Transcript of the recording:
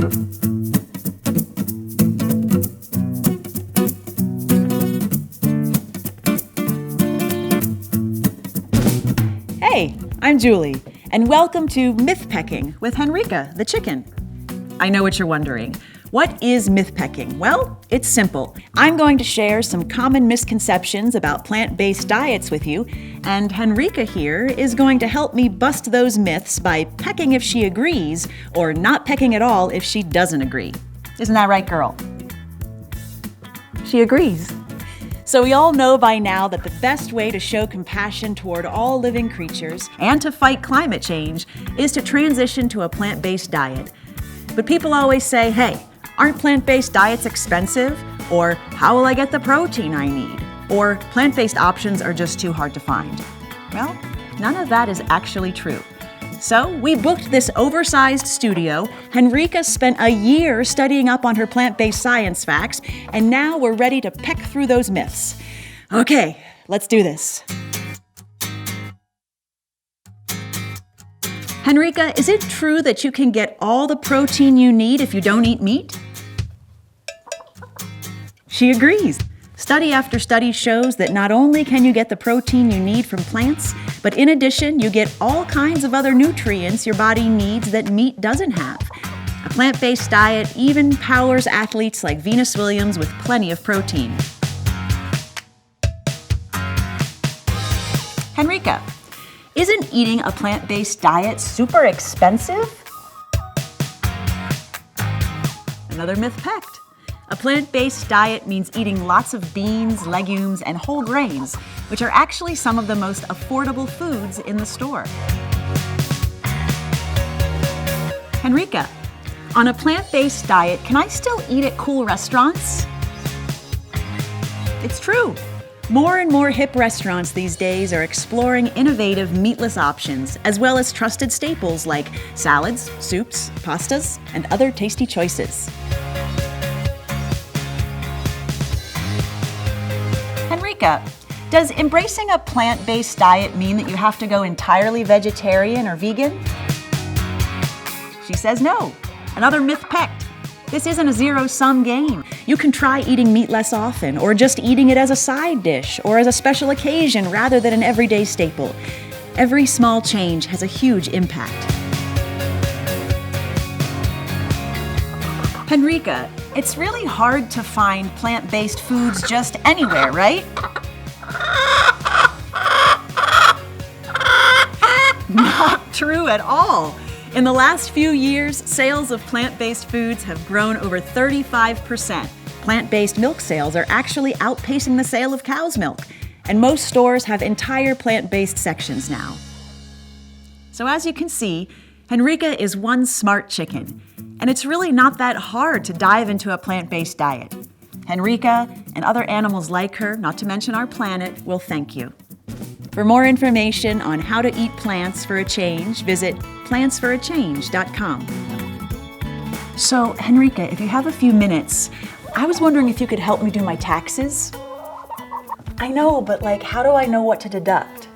Hey, I'm Julie, and welcome to MYTHPECKING with Henryka the Chicken. I know what you're wondering. What is myth-pecking? Well, it's simple. I'm going to share some common misconceptions about plant-based diets with you, and Henryka here is going to help me bust those myths by pecking if she agrees, or not pecking at all if she doesn't agree. Isn't that right, girl? She agrees. So we all know by now that the best way to show compassion toward all living creatures and to fight climate change is to transition to a plant-based diet. But people always say, hey, aren't plant-based diets expensive? Or how will I get the protein I need? Or plant-based options are just too hard to find. Well, none of that is actually true. So we booked this oversized studio. Henryka spent a year studying up on her plant-based science facts, and now we're ready to peck through those myths. Okay, let's do this. Henryka, is it true that you can get all the protein you need if you don't eat meat? She agrees. Study after study shows that not only can you get the protein you need from plants, but in addition, you get all kinds of other nutrients your body needs that meat doesn't have. A plant-based diet even powers athletes like Venus Williams with plenty of protein. Henryka, isn't eating a plant-based diet super expensive? Another myth pecked. A plant-based diet means eating lots of beans, legumes, and whole grains, which are actually some of the most affordable foods in the store. Henryka, on a plant-based diet, can I still eat at cool restaurants? It's true. More and more hip restaurants these days are exploring innovative meatless options, as well as trusted staples like salads, soups, pastas, and other tasty choices. Henryka, does embracing a plant-based diet mean that you have to go entirely vegetarian or vegan? She says no. Another myth pecked. This isn't a zero-sum game. You can try eating meat less often, or just eating it as a side dish, or as a special occasion rather than an everyday staple. Every small change has a huge impact. Henryka, it's really hard to find plant-based foods just anywhere, right? Not true at all. In the last few years, sales of plant-based foods have grown over 35%. Plant-based milk sales are actually outpacing the sale of cow's milk, and most stores have entire plant-based sections now. So as you can see, Henryka is one smart chicken, and it's really not that hard to dive into a plant-based diet. Henryka and other animals like her, not to mention our planet, will thank you. For more information on how to eat plants for a change, visit plantsforachange.com. So, Henryka, if you have a few minutes, I was wondering if you could help me do my taxes. I know, but how do I know what to deduct?